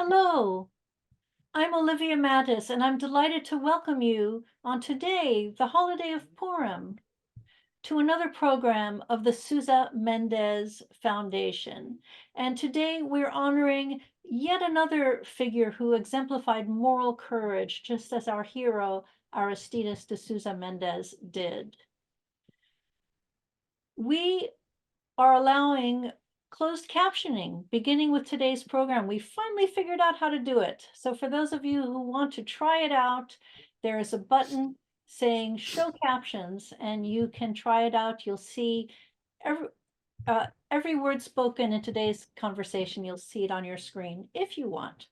Hello, I'm Olivia Mattis, and I'm delighted to welcome you on today, the holiday of Purim, to another program of the Sousa Mendez Foundation. And today we're honoring yet another figure who exemplified moral courage, just as our hero, Aristides de Sousa Mendez, did. We are allowing closed captioning beginning with today's program. We finally figured out how to do it. So for those of you who want to try it out, there is a button saying show captions and you can try it out. You'll see every word spoken in today's conversation. You'll see it on your screen if you want.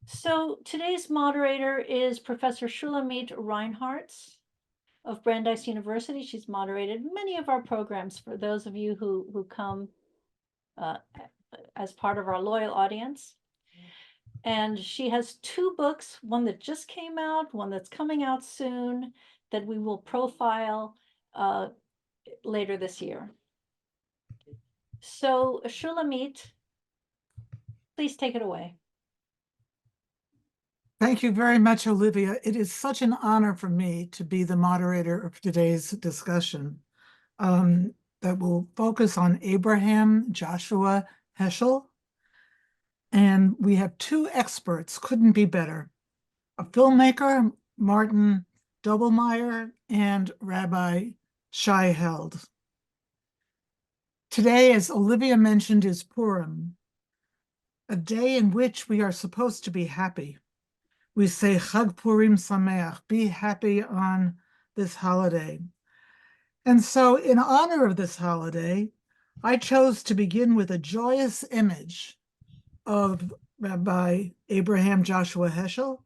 So today's moderator is Professor Shulamit Reinhartz of Brandeis University. She's moderated many of our programs for those of you who come as part of our loyal audience. And she has two books, one that just came out, one that's coming out soon, that we will profile later this year. So Shulamit, please take it away. Thank you very much, Olivia. It is such an honor for me to be the moderator of today's discussion that will focus on Abraham Joshua Heschel. And we have two experts, couldn't be better. A filmmaker, Martin Doblmeier, and Rabbi Shai Held. Today, as Olivia mentioned, is Purim, a day in which we are supposed to be happy. We say Chag Purim Sameach, be happy on this holiday. And so in honor of this holiday, I chose to begin with a joyous image of Rabbi Abraham Joshua Heschel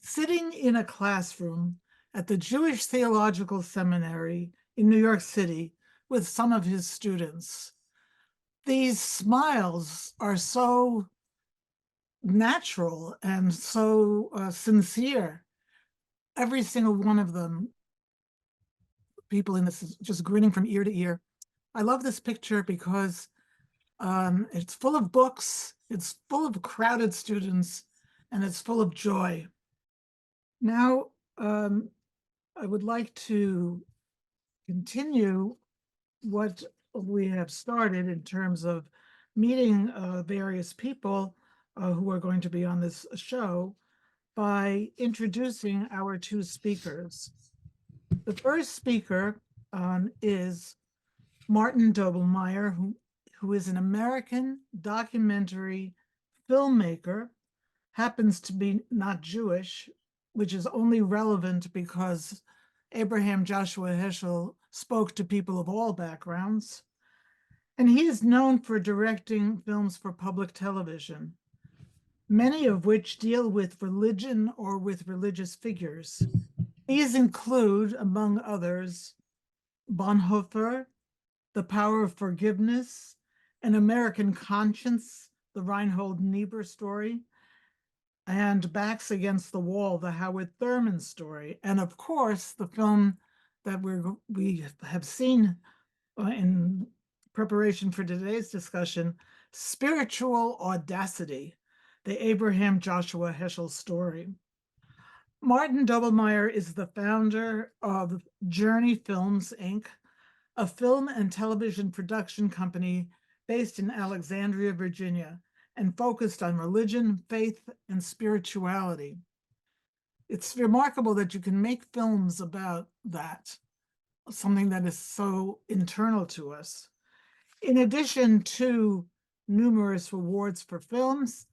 sitting in a classroom at the Jewish Theological Seminary in New York City with some of his students. These smiles are so natural and so sincere. Every single one of them, people in this is just grinning from ear to ear. I love this picture because it's full of books, it's full of crowded students, and it's full of joy. Now, I would like to continue what we have started in terms of meeting various people who are going to be on this show by introducing our two speakers. The first speaker is Martin Doblmeier, who is an American documentary filmmaker, happens to be not Jewish, which is only relevant because Abraham Joshua Heschel spoke to people of all backgrounds. And he is known for directing films for public television, many of which deal with religion or with religious figures. These include, among others, Bonhoeffer, The Power of Forgiveness, An American Conscience, the Reinhold Niebuhr story, and Backs Against the Wall, the Howard Thurman story, and of course, the film that we have seen in preparation for today's discussion, Spiritual Audacity, the Abraham Joshua Heschel story. Martin Doblmeier is the founder of Journey Films, Inc., a film and television production company based in Alexandria, Virginia, and focused on religion, faith, and spirituality. It's remarkable that you can make films about that, something that is so internal to us. In addition to numerous awards for films,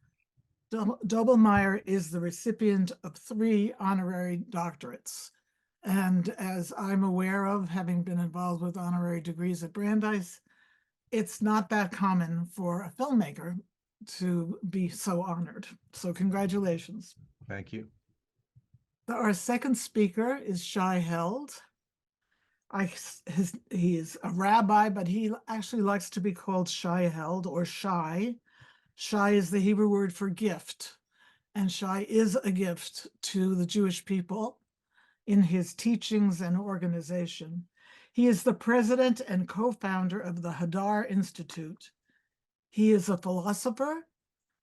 Doblmeier is the recipient of 3 honorary doctorates. And as I'm aware of, having been involved with honorary degrees at Brandeis, it's not that common for a filmmaker to be so honored. So congratulations. Thank you. Our second speaker is Shai Held. He is a rabbi, but he actually likes to be called Shai Held or Shai. Shai is the Hebrew word for gift, and Shai is a gift to the Jewish people in his teachings and organization. He is the president and co-founder of the Hadar Institute. He is a philosopher,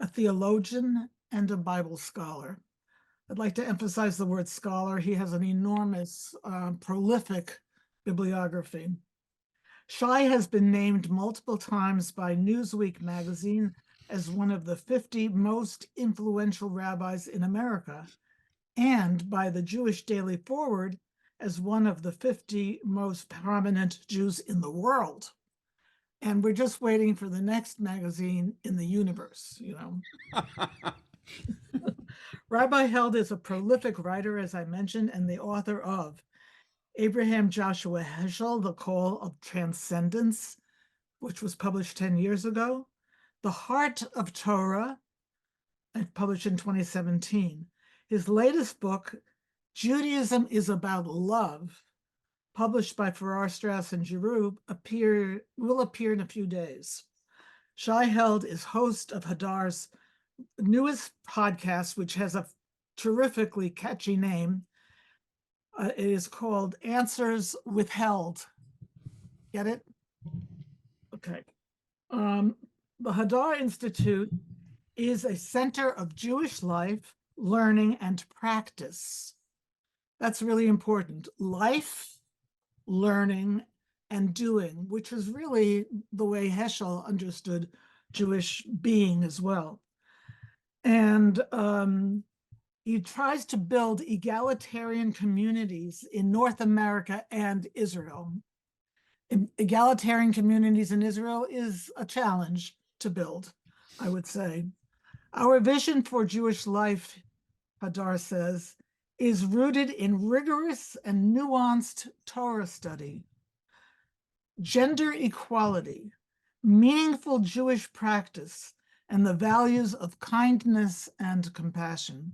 a theologian, and a Bible scholar. I'd like to emphasize the word scholar. He has an enormous, prolific bibliography. Shai has been named multiple times by Newsweek magazine as one of the 50 most influential rabbis in America, and by the Jewish Daily Forward as one of the 50 most prominent Jews in the world. And we're just waiting for the next magazine in the universe, you know. Rabbi Held is a prolific writer, as I mentioned, and the author of Abraham Joshua Heschel, The Call of Transcendence, which was published 10 years ago, The Heart of Torah, published in 2017. His latest book, Judaism is About Love, published by Farrar, Straus and Giroux, will appear in a few days. Shai Held is host of Hadar's newest podcast, which has a terrifically catchy name. It is called Answers Withheld. Get it? Okay. The Hadar Institute is a center of Jewish life, learning, and practice. That's really important. Life, learning, and doing, which is really the way Heschel understood Jewish being as well. And he tries to build egalitarian communities in North America and Israel. Egalitarian communities in Israel is a challenge to build, I would say. Our vision for Jewish life, Hadar says, is rooted in rigorous and nuanced Torah study, gender equality, meaningful Jewish practice, and the values of kindness and compassion.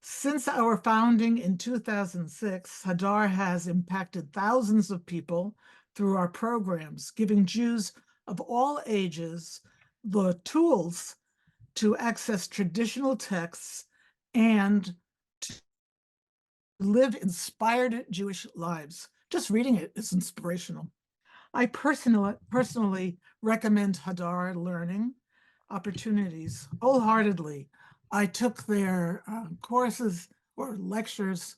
Since our founding in 2006, Hadar has impacted thousands of people through our programs, giving Jews of all ages the tools to access traditional texts and to live inspired Jewish lives. Just reading it is inspirational. I personally recommend Hadar Learning Opportunities wholeheartedly. I took their courses or lectures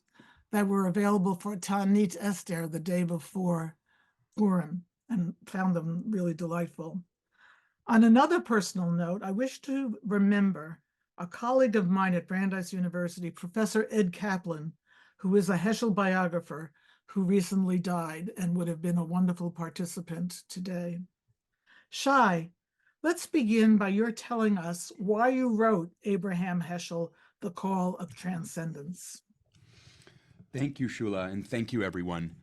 that were available for Ta'anit Esther the day before Purim and found them really delightful. On another personal note, I wish to remember a colleague of mine at Brandeis University, Professor Ed Kaplan, who is a Heschel biographer who recently died and would have been a wonderful participant today. Shai, let's begin by your telling us why you wrote Abraham Heschel, The Call of Transcendence. Thank you, Shula, and thank you, everyone,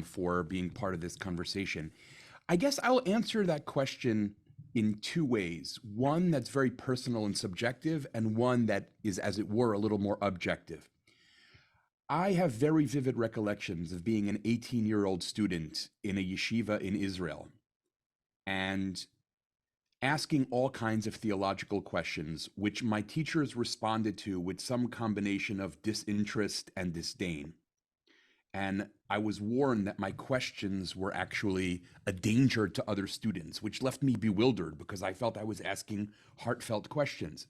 for being part of this conversation. I guess I'll answer that question in two ways. One that's very personal and subjective, and one that is, as it were, a little more objective. I have very vivid recollections of being an 18-year-old student in a yeshiva in Israel and asking all kinds of theological questions, which my teachers responded to with some combination of disinterest and disdain. And I was warned that my questions were actually a danger to other students, which left me bewildered because I felt I was asking heartfelt questions.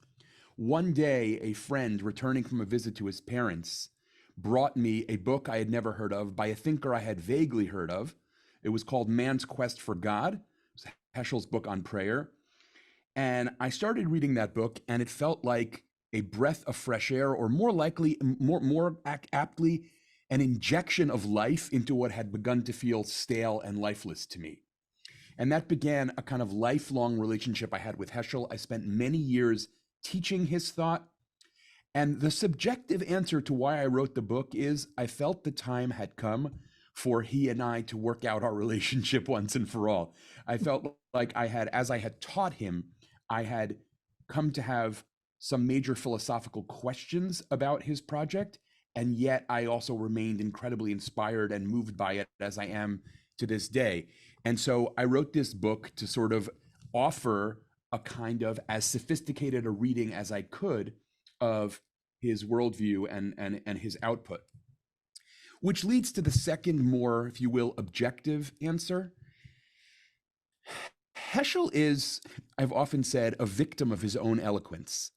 One day, a friend returning from a visit to his parents brought me a book I had never heard of by a thinker I had vaguely heard of. It was called Man's Quest for God. It was Heschel's book on prayer. And I started reading that book, and it felt like a breath of fresh air, or more likely, more aptly, an injection of life into what had begun to feel stale and lifeless to me. And that began a kind of lifelong relationship I had with Heschel. I spent many years teaching his thought. And the subjective answer to why I wrote the book is I felt the time had come for he and I to work out our relationship once and for all. I felt like I had, as I had taught him, I had come to have some major philosophical questions about his project, and yet I also remained incredibly inspired and moved by it, as I am to this day. And so I wrote this book to sort of offer a kind of as sophisticated a reading as I could of his worldview and his output. Which leads to the second, more, if you will, objective answer. Heschel is, I've often said, a victim of his own eloquence.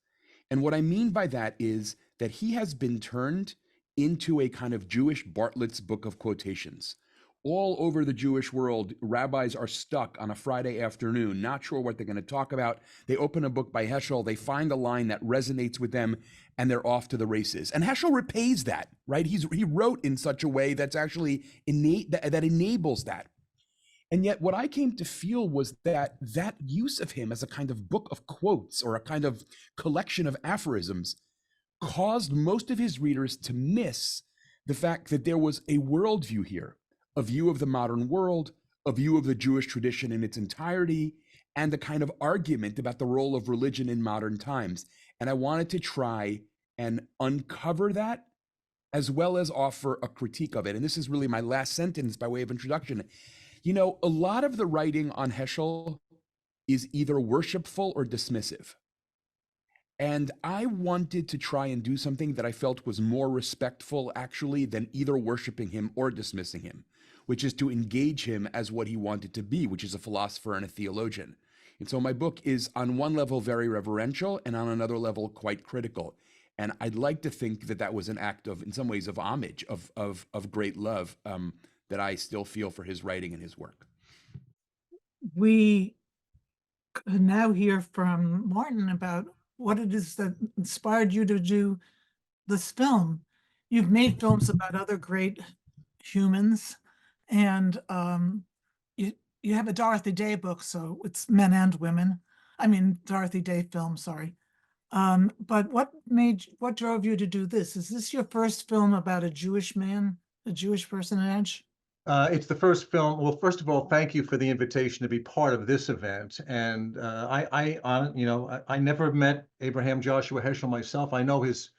And what I mean by that is that he has been turned into a kind of Jewish Bartlett's book of quotations. All over the Jewish world, rabbis are stuck on a Friday afternoon, not sure what they're going to talk about. They open a book by Heschel, they find a line that resonates with them, and they're off to the races. And Heschel repays that, right? He wrote in such a way that's actually innate, that enables that. And yet what I came to feel was that that use of him as a kind of book of quotes or a kind of collection of aphorisms caused most of his readers to miss the fact that there was a worldview here, a view of the modern world, a view of the Jewish tradition in its entirety, and a kind of argument about the role of religion in modern times. And I wanted to try and uncover that as well as offer a critique of it. And this is really my last sentence by way of introduction. You know, a lot of the writing on Heschel is either worshipful or dismissive. And I wanted to try and do something that I felt was more respectful, actually, than either worshiping him or dismissing him, which is to engage him as what he wanted to be, which is a philosopher and a theologian. And so my book is on one level very reverential and on another level quite critical. And I'd like to think that that was an act of, in some ways, of homage, of great love that I still feel for his writing and his work. We can now hear from Martin about what it is that inspired you to do this film. You've made films about other great humans, and you have a Dorothy Day book, so it's men and women. I mean, Dorothy Day film, sorry. But what drove you to do this? Is this your first film about a Jewish man, a Jewish personage? It's the first film. Well, first of all, thank you for the invitation to be part of this event. And I never met Abraham Joshua Heschel myself. I know his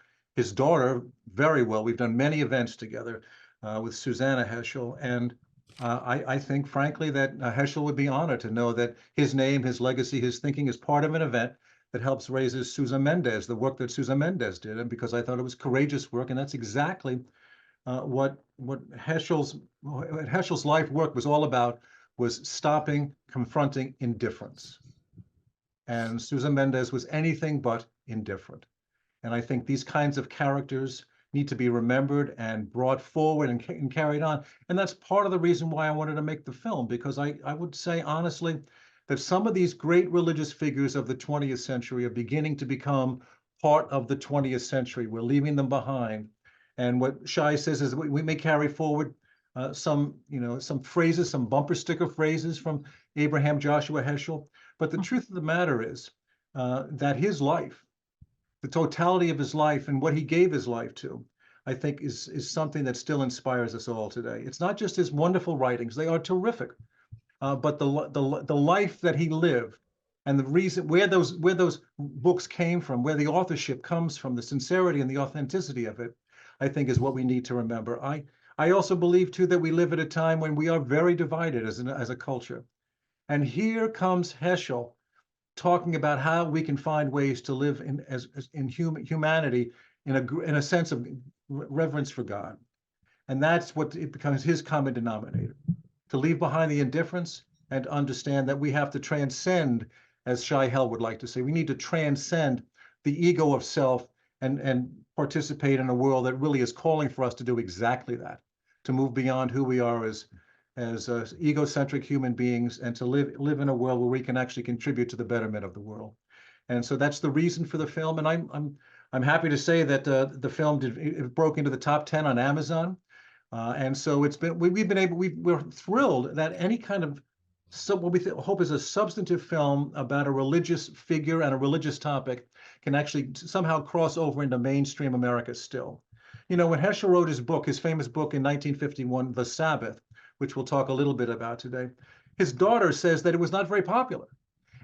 daughter very well. We've done many events together with Susanna Heschel. And I think, frankly, that Heschel would be honored to know that his name, his legacy, his thinking is part of an event that helps raises Sousa Mendes, the work that Sousa Mendes did. And because I thought it was courageous work, and that's exactly what Heschel's life work was all about, was stopping, confronting indifference. And Sousa Mendes was anything but indifferent. And I think these kinds of characters need to be remembered and brought forward and carried on. And that's part of the reason why I wanted to make the film, because I would say honestly that some of these great religious figures of the 20th century are beginning to become part of the 20th century. We're leaving them behind. And what Shai says is we may carry forward some phrases, some bumper sticker phrases from Abraham Joshua Heschel. But the truth of the matter is that his life, the totality of his life and what he gave his life to, I think is something that still inspires us all today. It's not just his wonderful writings. They are terrific. But the life that he lived and the reason where those books came from, where the authorship comes from, the sincerity and the authenticity of it, I think is what we need to remember. I also believe too that we live at a time when we are very divided as a culture. And here comes Heschel talking about how we can find ways to live in humanity in a sense of reverence for God. And that's what it becomes his common denominator, to leave behind the indifference and understand that we have to transcend, as Shai Hel would like to say, we need to transcend the ego of self and participate in a world that really is calling for us to do exactly that, to move beyond who we are as egocentric human beings and to live in a world where we can actually contribute to the betterment of the world. And so that's the reason for the film. And I'm happy to say that the film it broke into the top 10 on Amazon. And so we're thrilled that any kind of what we hope is a substantive film about a religious figure and a religious topic can actually somehow cross over into mainstream America still. You know, when Heschel wrote his famous book in 1951, The Sabbath, which we'll talk a little bit about today, his daughter says that it was not very popular.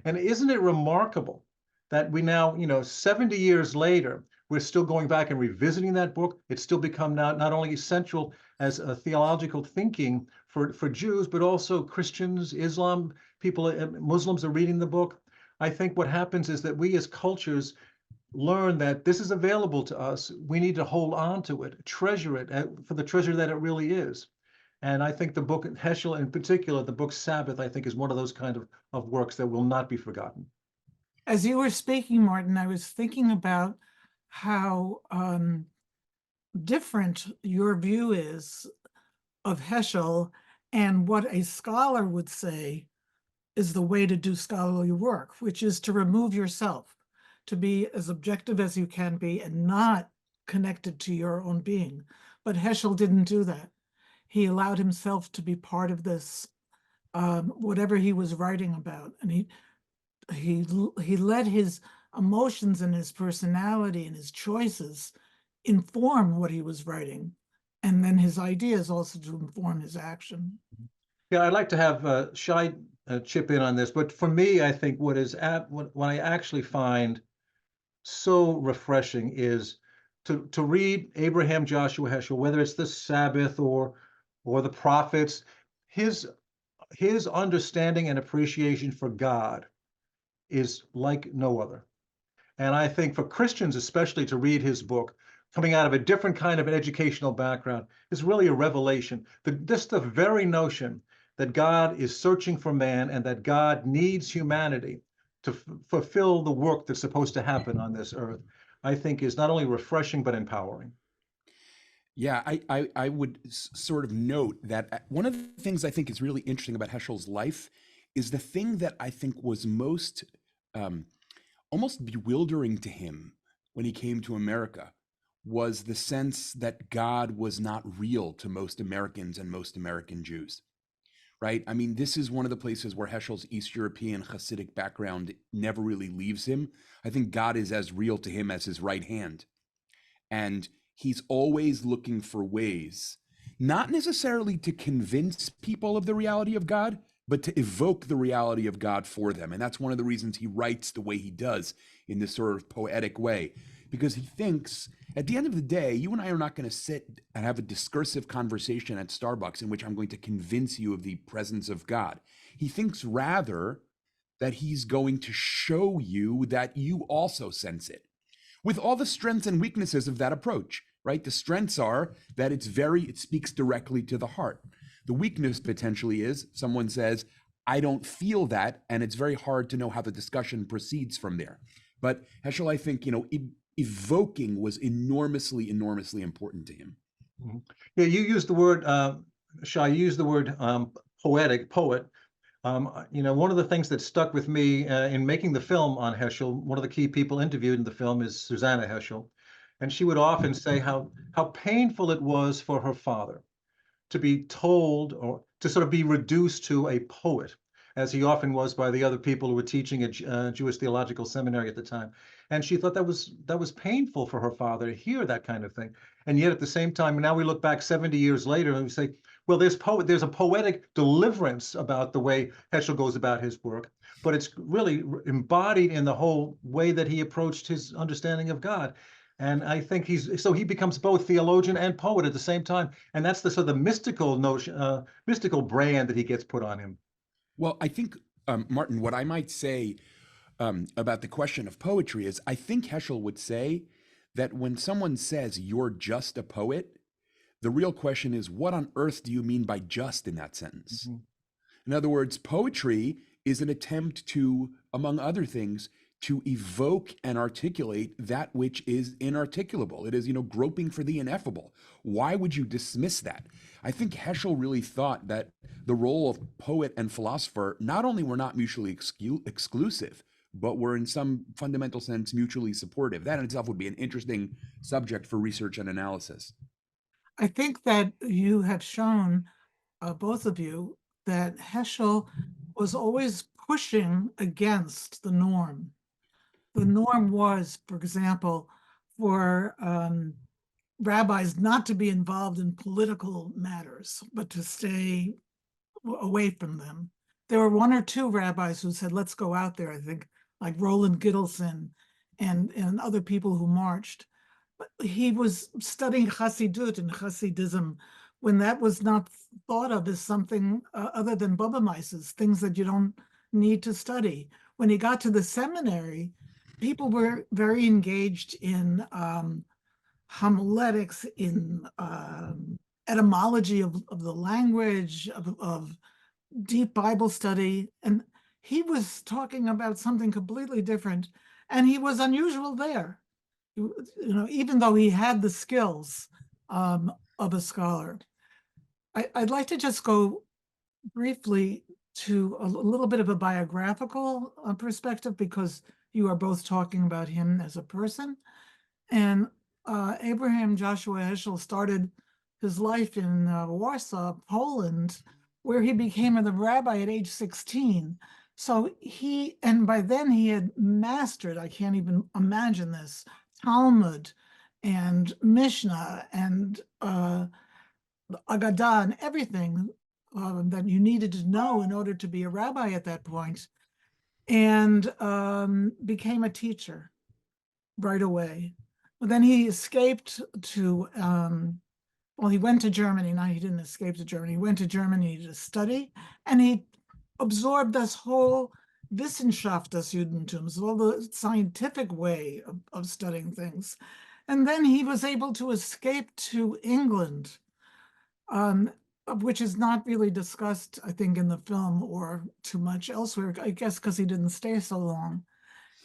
And isn't it remarkable that we now, 70 years later, we're still going back and revisiting that book. It's still become now not only essential as a theological thinking for Jews, but also Christians, Islam, Muslims are reading the book. I think what happens is that we as cultures learn that this is available to us. We need to hold on to it, treasure it for the treasure that it really is. And I think the book, Heschel in particular, the book Sabbath, I think is one of those kind of works that will not be forgotten. As you were speaking, Martin, I was thinking about how different your view is of Heschel and what a scholar would say is the way to do scholarly work, which is to remove yourself, to be as objective as you can be and not connected to your own being. But Heschel didn't do that. He allowed himself to be part of this, whatever he was writing about. And he let his emotions and his personality and his choices inform what he was writing. And then his ideas also to inform his action. Yeah, I'd like to have Shai chip in on this, but for me, I think what I actually find so refreshing is to read Abraham Joshua Heschel, whether it's the Sabbath or the prophets, his understanding and appreciation for God is like no other. And I think for Christians, especially, to read his book, coming out of a different kind of an educational background, is really a revelation. Just the very notion that God is searching for man and that God needs humanity to fulfill the work that's supposed to happen on this earth, I think is not only refreshing, but empowering. Yeah, I would sort of note that one of the things I think is really interesting about Heschel's life is the thing that I think was most almost bewildering to him when he came to America was the sense that God was not real to most Americans and most American Jews. Right? I mean, this is one of the places where Heschel's East European Hasidic background never really leaves him. I think God is as real to him as his right hand. And he's always looking for ways, not necessarily to convince people of the reality of God, but to evoke the reality of God for them. And that's one of the reasons he writes the way he does in this sort of poetic way, because he thinks at the end of the day, you and I are not going to sit and have a discursive conversation at Starbucks in which I'm going to convince you of the presence of God. He thinks rather that he's going to show you that you also sense it, with all the strengths and weaknesses of that approach, right? The strengths are that it speaks directly to the heart. The weakness potentially is someone says, I don't feel that, and it's very hard to know how the discussion proceeds from there. But Heschel, I think, evoking was enormously important to him. Mm-hmm. Yeah, you used the word, Shai, you used the word poet. One of the things that stuck with me in making the film on Heschel, one of the key people interviewed in the film is Susanna Heschel. And she would often say how painful it was for her father to be told or to sort of be reduced to a poet, as he often was by the other people who were teaching at Jewish Theological Seminary at the time. And she thought that was painful for her father to hear that kind of thing. And yet at the same time, now we look back 70 years later and we say, well, there's a poetic deliverance about the way Heschel goes about his work, but it's really embodied in the whole way that he approached his understanding of God. And I think he becomes both theologian and poet at the same time. And that's the sort of mystical notion, mystical brand that he gets put on him. Well, I think, Martin, what I might say about the question of poetry is I think Heschel would say that when someone says you're just a poet, the real question is, what on earth do you mean by just in that sentence? Mm-hmm. In other words, poetry is an attempt to, among other things, to evoke and articulate that which is inarticulable. It is, groping for the ineffable. Why would you dismiss that? I think Heschel really thought that the role of poet and philosopher not only were not mutually exclusive, but were in some fundamental sense mutually supportive. That in itself would be an interesting subject for research and analysis. I think that you have shown, both of you, that Heschel was always pushing against the norm. The norm was, for example, for rabbis not to be involved in political matters, but to stay away from them. There were one or two rabbis who said, let's go out there, I think, like Roland Gittleson and other people who marched. But he was studying Chassidut and Hasidism when that was not thought of as something other than Baba Mises, things that you don't need to study. When he got to the seminary, people were very engaged in homiletics, in etymology of the language, of deep Bible study. And he was talking about something completely different. And he was unusual there, even though he had the skills of a scholar. I'd like to just go briefly to a little bit of a biographical perspective, because you are both talking about him as a person. And Abraham Joshua Heschel started his life in Warsaw, Poland, where he became a rabbi at age 16. So and by then he had mastered, I can't even imagine this, Talmud and Mishnah and Agadah and everything that you needed to know in order to be a rabbi at that point, and became a teacher right away. But then he escaped to, well, he went to Germany. Now, he didn't escape to Germany. He went to Germany to study, and he absorbed this whole Wissenschaft des Judentums, all the scientific way of studying things. And then he was able to escape to England, which is not really discussed, I think, in the film or too much elsewhere, I guess because he didn't stay so long.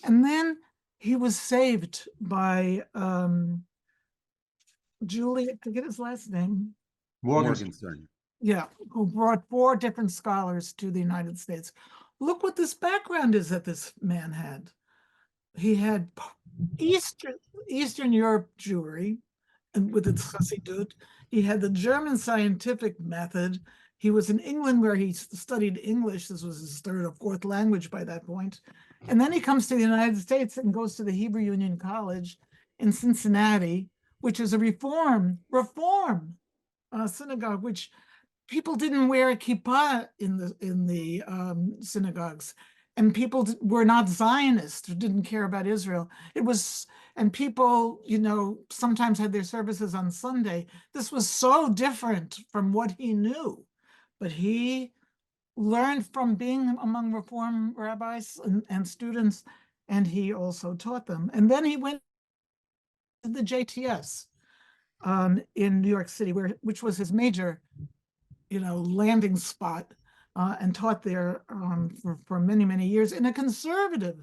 And then he was saved by Julie, I forget his last name. Morgenstern. Yeah, who brought 4 different scholars to the United States. Look what this background is that this man had. He had Eastern Europe Jewry, and with its chassidut. He had the German scientific method. He was in England where he studied English. This was his 3rd or 4th language by that point. And then he comes to the United States and goes to the Hebrew Union College in Cincinnati, which is a reform synagogue, which people didn't wear a kippah in the synagogues, and people were not Zionists, didn't care about Israel. It was, and people, sometimes had their services on Sunday. This was so different from what he knew, but he learned from being among Reform rabbis and students, and he also taught them. And then he went to the JTS in New York City, which was his major, landing spot, and taught there for many, many years in a conservative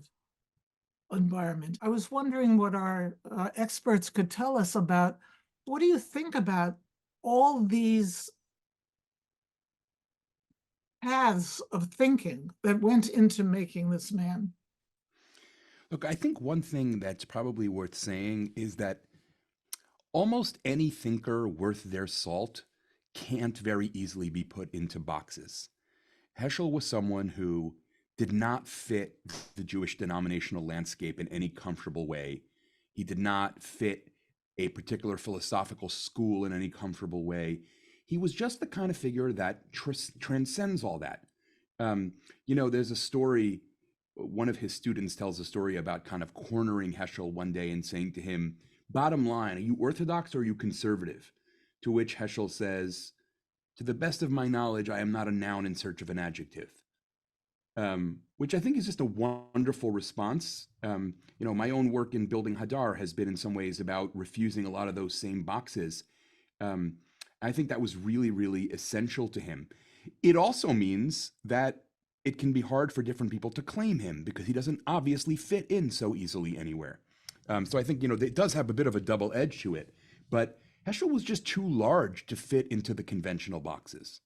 environment. I was wondering what our experts could tell us about. What do you think about all these paths of thinking that went into making this man? Look, I think one thing that's probably worth saying is that almost any thinker worth their salt can't very easily be put into boxes. Heschel was someone who did not fit the Jewish denominational landscape in any comfortable way. He did not fit a particular philosophical school in any comfortable way. He was just the kind of figure that transcends all that. There's a story, one of his students tells a story about kind of cornering Heschel one day and saying to him, bottom line, are you Orthodox or are you conservative? To which Heschel says, to the best of my knowledge, I am not a noun in search of an adjective, which I think is just a wonderful response. My own work in building Hadar has been in some ways about refusing a lot of those same boxes. I think that was really, really essential to him. It also means that it can be hard for different people to claim him because he doesn't obviously fit in so easily anywhere. So I think, it does have a bit of a double edge to it, but Heschel was just too large to fit into the conventional boxes.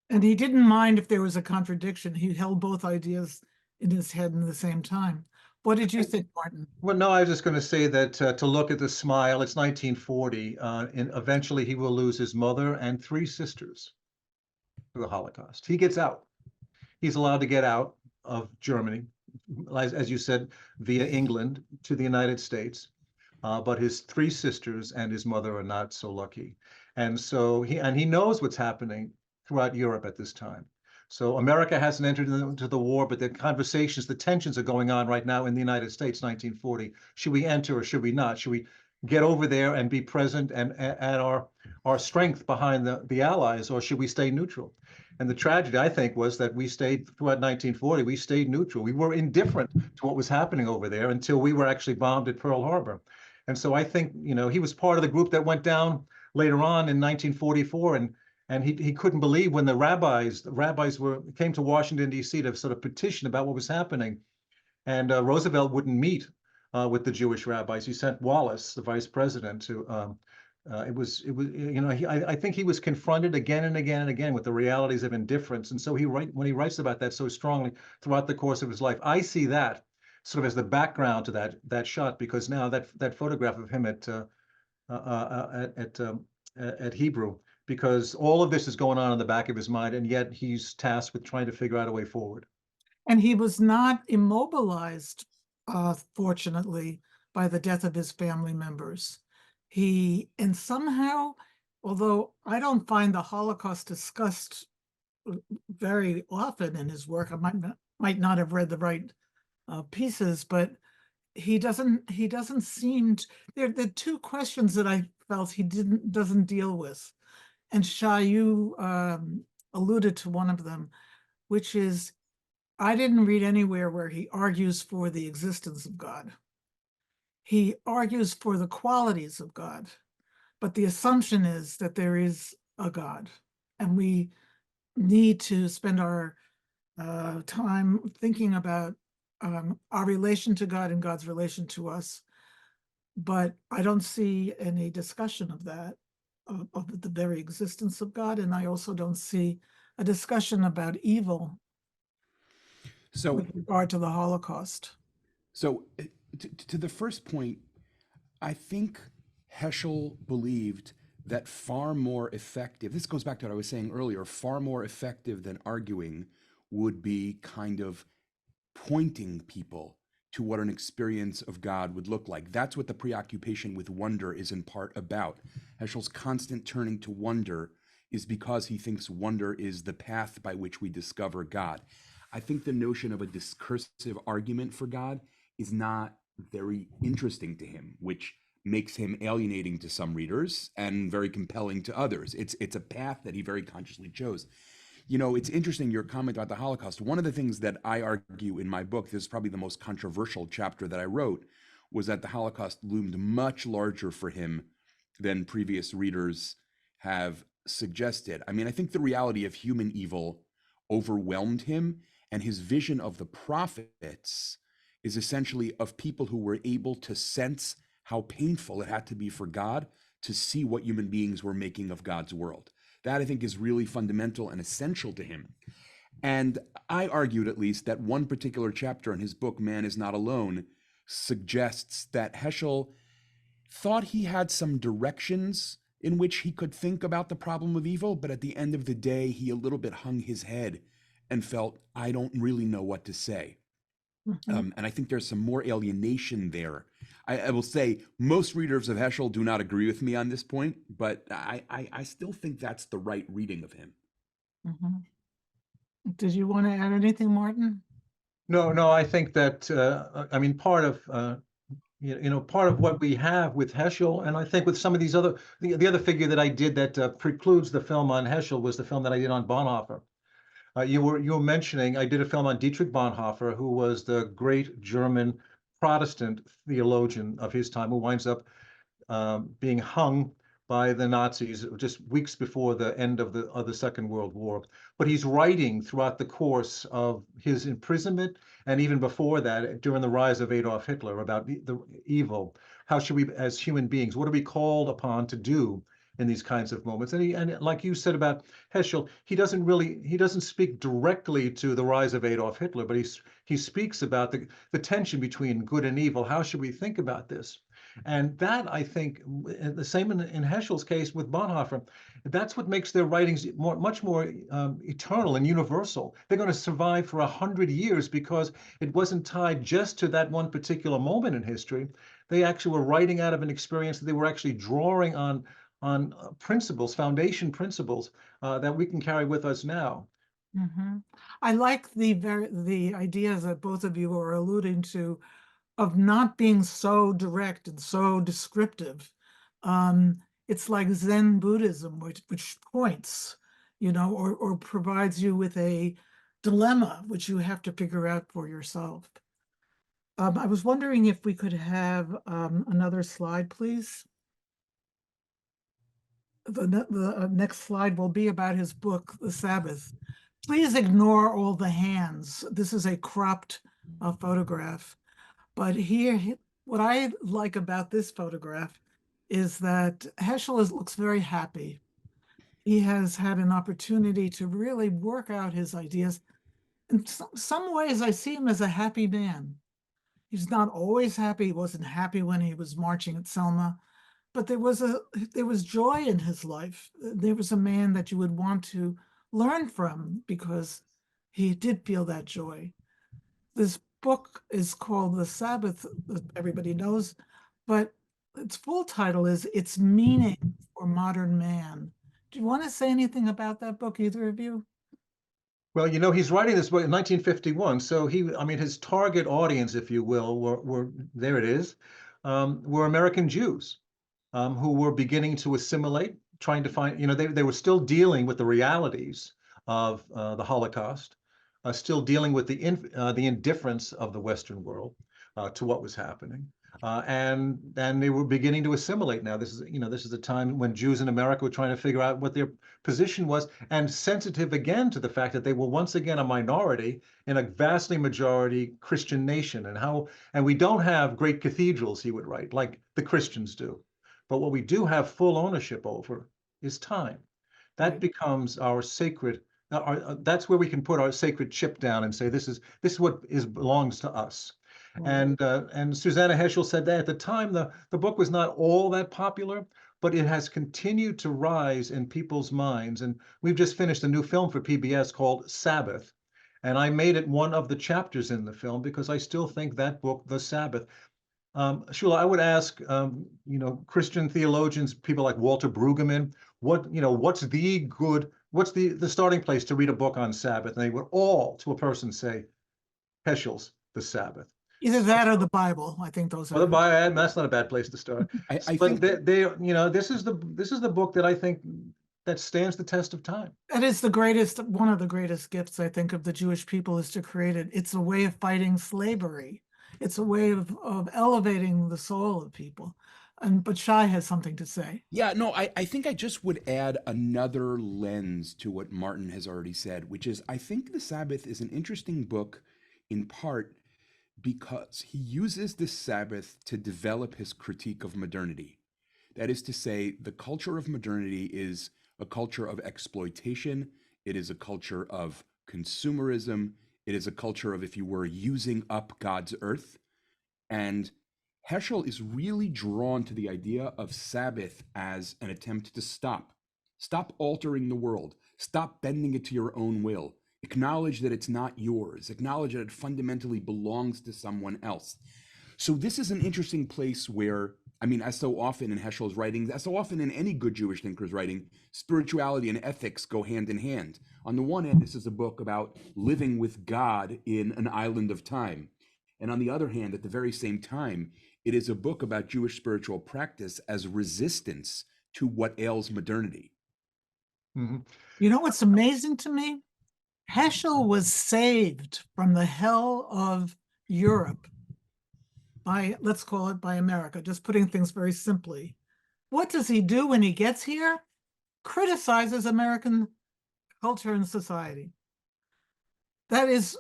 And he didn't mind if there was a contradiction. He held both ideas in his head at the same time. What did you think, Martin? Well, no, I was just going to say that to look at the smile, it's 1940, and eventually he will lose his mother and 3 sisters to the Holocaust. He gets out. He's allowed to get out of Germany, as you said, via England to the United States. But his 3 sisters and his mother are not so lucky. And so he knows what's happening throughout Europe at this time. So America hasn't entered into the war, but the conversations, the tensions are going on right now in the United States, 1940. Should we enter or should we not? Should we get over there and be present and add our strength behind the Allies, or should we stay neutral? And the tragedy, I think, was that we stayed throughout 1940, we stayed neutral. We were indifferent to what was happening over there until we were actually bombed at Pearl Harbor. And so I think, he was part of the group that went down later on in 1944, and he couldn't believe when the rabbis came to Washington, D.C. to sort of petition about what was happening. And Roosevelt wouldn't meet with the Jewish rabbis. He sent Wallace, the vice president, to it was I think he was confronted again and again and again with the realities of indifference. And so when he writes about that so strongly throughout the course of his life, I see that sort of as the background to that shot, because now that photograph of him at Hebrew, because all of this is going on in the back of his mind, and yet he's tasked with trying to figure out a way forward. And he was not immobilized, fortunately, by the death of his family members. And somehow, although I don't find the Holocaust discussed very often in his work, I might not have read the right pieces, but he doesn't seem to, there are two questions that I felt he doesn't deal with. And Shai, you alluded to one of them, which is, I didn't read anywhere where he argues for the existence of God. He argues for the qualities of God, but the assumption is that there is a God, and we need to spend our time thinking about our relation to God and God's relation to us. But I don't see any discussion of that, of the very existence of God, and I also don't see a discussion about evil So, with regard to the Holocaust. so to the first point, I think Heschel believed that far more effective, this goes back to what I was saying earlier, far more effective than arguing would be kind of pointing people to what an experience of God would look like. That's what the preoccupation with wonder is in part about. Heschel's constant turning to wonder is because he thinks wonder is the path by which we discover God. I think the notion of a discursive argument for God is not very interesting to him, which makes him alienating to some readers and very compelling to others. It's a path that he very consciously chose. You know, it's interesting, your comment about the Holocaust. One of the things that I argue in my book, this is probably the most controversial chapter that I wrote, was that the Holocaust loomed much larger for him than previous readers have suggested. I mean, I think the reality of human evil overwhelmed him, and his vision of the prophets is essentially of people who were able to sense how painful it had to be for God to see what human beings were making of God's world. That, I think, is really fundamental and essential to him. And I argued, at least, that one particular chapter in his book, Man is Not Alone, suggests that Heschel thought he had some directions in which he could think about the problem of evil, but at the end of the day, he a little bit hung his head and felt, I don't really know what to say. Mhm. And I think there's some more alienation there. I will say most readers of Heschel do not agree with me on this point, but I still think that's the right reading of him. Mhm. Did you want to add anything, Martin? No, I think that I mean, part of part of what we have with Heschel, and I think with some of these other the other figure that I did that precludes the film on Heschel was the film that I did on Bonhoeffer. You were mentioning, I did a film on Dietrich Bonhoeffer, who was the great German Protestant theologian of his time, who winds up being hung by the Nazis just weeks before the end of the Second World War. But he's writing throughout the course of his imprisonment, and even before that, during the rise of Adolf Hitler, about the evil. How should we, as human beings, what are we called upon to do in these kinds of moments? And like you said about Heschel, he doesn't speak directly to the rise of Adolf Hitler, but he speaks about the tension between good and evil. How should we think about this? And that, I think, the same in Heschel's case with Bonhoeffer, that's what makes their writings much more eternal and universal. They're going to survive for 100 years because it wasn't tied just to that one particular moment in history. They actually were writing out of an experience that they were actually drawing on principles, foundation principles that we can carry with us now. Mhm. I like the ideas that both of you are alluding to of not being so direct and so descriptive. It's like Zen Buddhism, which points, or provides you with a dilemma which you have to figure out for yourself. I was wondering if we could have another slide, please. the next slide will be about his book, The Sabbath. Please ignore all the hands. This is a cropped photograph. But what I like about this photograph is that Heschel looks very happy. He has had an opportunity to really work out his ideas. In some ways, I see him as a happy man. He's not always happy. He wasn't happy when he was marching at Selma, but there was joy in his life. There was a man that you would want to learn from because he did feel that joy. This book is called The Sabbath, everybody knows, but its full title is Its Meaning for Modern Man. Do you want to say anything about that book, either of you? Well, you know, he's writing this book in 1951, so I mean, his target audience, if you will, were there it is, were American Jews who were beginning to assimilate, trying to find, you know, they were still dealing with the realities of the Holocaust, still dealing with the indifference of the Western world to what was happening. And they were beginning to assimilate now. This is a time when Jews in America were trying to figure out what their position was, and sensitive again to the fact that they were once again a minority in a vastly majority Christian nation, and we don't have great cathedrals, he would write, like the Christians do. But what we do have full ownership over is time. That Right. becomes our sacred. That's where we can put our sacred chip down and say, this is what belongs to us. Right. And Susanna Heschel said that at the time the book was not all that popular, but it has continued to rise in people's minds. And we've just finished a new film for PBS called Sabbath. And I made it one of the chapters in the film because I still think that book, The Sabbath. Shula, I would ask, Christian theologians, people like Walter Brueggemann, what's the starting place to read a book on Sabbath? And they would all, to a person, say Heschel's The Sabbath. Either that or the Bible. I think those Well, are. that's not a bad place to start. I But think this is the book that I think that stands the test of time. That is one of the greatest gifts, I think, of the Jewish people is to create it. It's a way of fighting slavery. It's a way of elevating the soul of people. But Shai has something to say. Yeah, no, I think I just would add another lens to what Martin has already said, which is I think The Sabbath is an interesting book in part because he uses the Sabbath to develop his critique of modernity. That is to say, the culture of modernity is a culture of exploitation, it is a culture of consumerism, it is a culture of, if you were, using up God's earth. And Heschel is really drawn to the idea of Sabbath as an attempt to stop altering the world, stop bending it to your own will, acknowledge that it's not yours, acknowledge that it fundamentally belongs to someone else. So this is an interesting place where, I mean, as so often in Heschel's writings, as so often in any good Jewish thinker's writing, spirituality and ethics go hand in hand. On the one hand, this is a book about living with God in an island of time. And on the other hand, at the very same time, it is a book about Jewish spiritual practice as resistance to what ails modernity. Mm-hmm. You know what's amazing to me? Heschel was saved from the hell of Europe by, let's call it by America, just putting things very simply. What does he do when he gets here? Criticizes American culture and society. That is,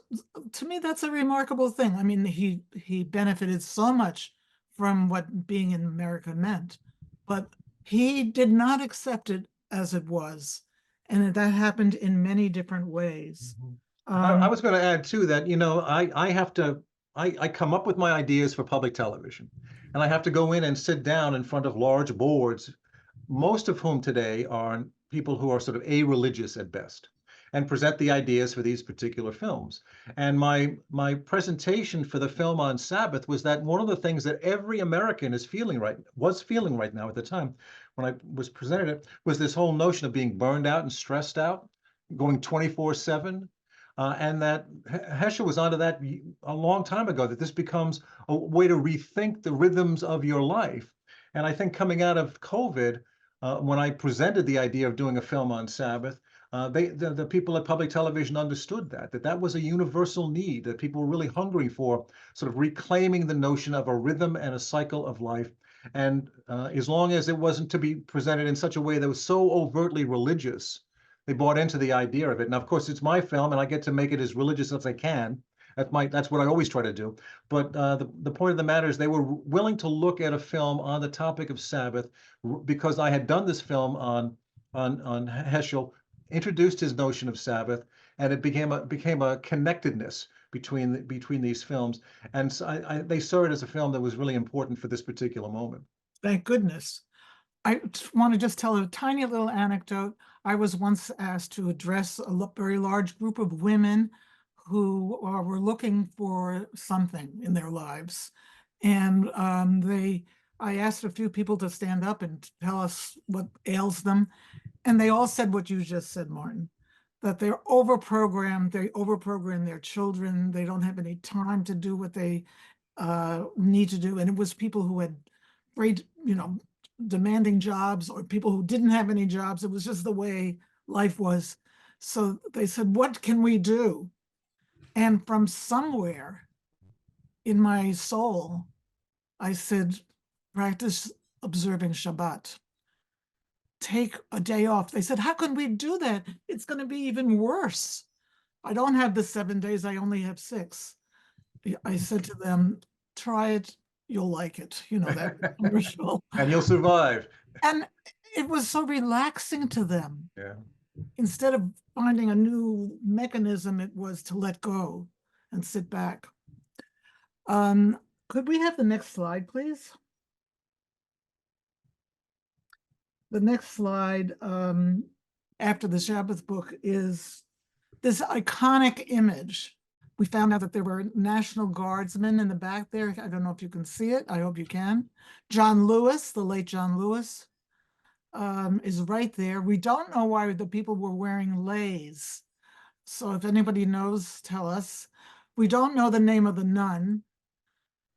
to me, that's a remarkable thing. I mean, he benefited so much from what being in America meant, but he did not accept it as it was. And that happened in many different ways. I was going to add too that, I come up with my ideas for public television, and I have to go in and sit down in front of large boards, most of whom today are people who are sort of a-religious at best, and present the ideas for these particular films. And my presentation for the film on Sabbath was that one of the things that every American was feeling right now at the time when I was presented it was this whole notion of being burned out and stressed out, going 24/7. And that Heschel was onto that a long time ago, that this becomes a way to rethink the rhythms of your life. And I think coming out of COVID, when I presented the idea of doing a film on Sabbath, the people at public television understood that was a universal need, that people were really hungry for, sort of reclaiming the notion of a rhythm and a cycle of life. And as long as it wasn't to be presented in such a way that was so overtly religious, they bought into the idea of it. Now, of course, it's my film, and I get to make it as religious as I can. That's what I always try to do. But the point of the matter is they were willing to look at a film on the topic of Sabbath because I had done this film on Heschel, introduced his notion of Sabbath, and it became a connectedness between these films. And so they saw it as a film that was really important for this particular moment. Thank goodness. I want to just tell a tiny little anecdote. I was once asked to address a very large group of women who were looking for something in their lives. And I asked a few people to stand up and tell us what ails them. And they all said what you just said, Martin, that they're overprogrammed, they overprogram their children, they don't have any time to do what they need to do. And it was people who had great, demanding jobs, or people who didn't have any jobs. It was just the way life was. So they said, what can we do? And from somewhere in my soul, I said, practice observing Shabbat. Take a day off. They said, how can we do that? It's going to be even worse. I don't have the 7 days. I only have 6. I said to them, try it. You'll like it. That commercial. And you'll survive. And it was so relaxing to them. Yeah. Instead of finding a new mechanism, it was to let go and sit back. Could we have the next slide, please? The next slide after the Sabbath book is this iconic image. We found out that there were National Guardsmen in the back there. I don't know if you can see it. I hope you can. John Lewis, the late John Lewis, is right there. We don't know why the people were wearing leis. So if anybody knows, tell us. We don't know the name of the nun.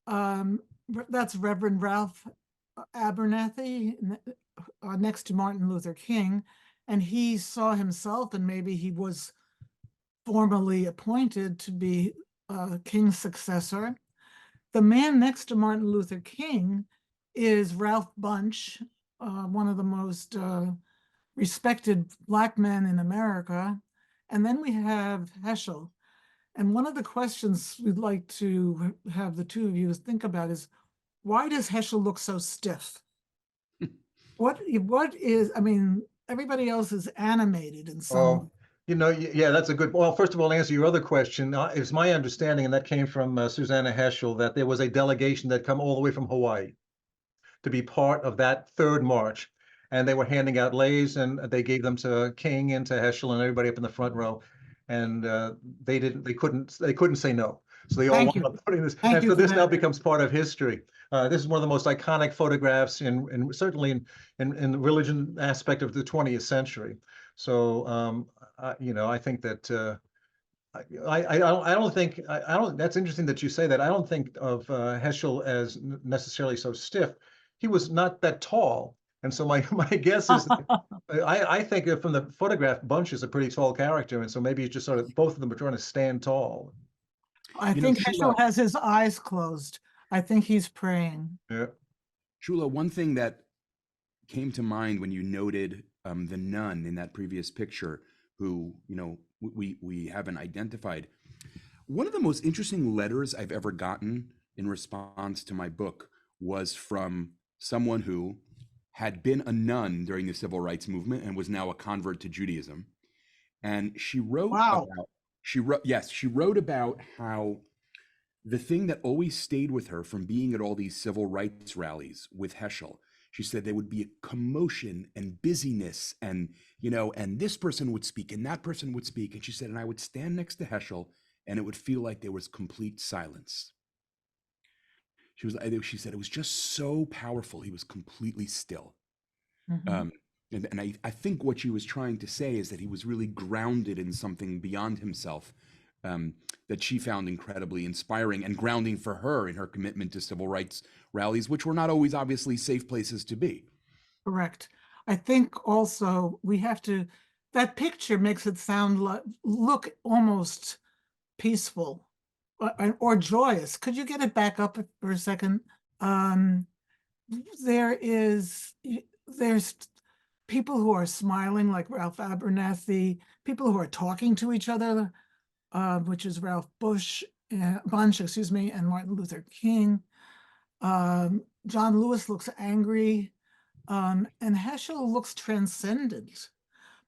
That's Reverend Ralph Abernathy, next to Martin Luther King. And he saw himself, and maybe he was formally appointed to be King's successor. The man next to Martin Luther King is Ralph Bunche, one of the most respected Black men in America. And then we have Heschel. And one of the questions we'd like to have the two of you think about is, why does Heschel look so stiff? What is, everybody else is animated in some. Yeah, that's a good, well, first of all, to answer your other question, it's my understanding, and that came from Susanna Heschel, that there was a delegation that come all the way from Hawaii to be part of that third march. And they were handing out leis, and they gave them to King and to Heschel and everybody up in the front row. And they couldn't say no. So they all wound up putting this, and so this now becomes part of history. This is one of the most iconic photographs certainly in the religion aspect of the 20th century. So I think that that's interesting that you say that. I don't think of Heschel as necessarily so stiff. He was not that tall. And so my guess is that I think from the photograph, Bunche is a pretty tall character. And so maybe it's just sort of both of them are trying to stand tall. I think Heschel has his eyes closed. I think he's praying. Yeah. Shula, one thing that came to mind when you noted the nun in that previous picture, who we haven't identified. One of the most interesting letters I've ever gotten in response to my book was from someone who had been a nun during the civil rights movement and was now a convert to Judaism. And she wrote she wrote about how the thing that always stayed with her from being at all these civil rights rallies with Heschel, she said there would be a commotion and busyness and this person would speak and that person would speak. And she said, and I would stand next to Heschel and it would feel like there was complete silence. She said it was just so powerful. He was completely still. Mm-hmm. And I think what she was trying to say is that he was really grounded in something beyond himself, that she found incredibly inspiring and grounding for her in her commitment to civil rights rallies, which were not always obviously safe places to be. Correct. I think also that picture makes it look almost peaceful or joyous. Could you get it back up for a second? there's people who are smiling like Ralph Abernathy, people who are talking to each other, which is Ralph Bunche, excuse me, and Martin Luther King. John Lewis looks angry, and Heschel looks transcendent.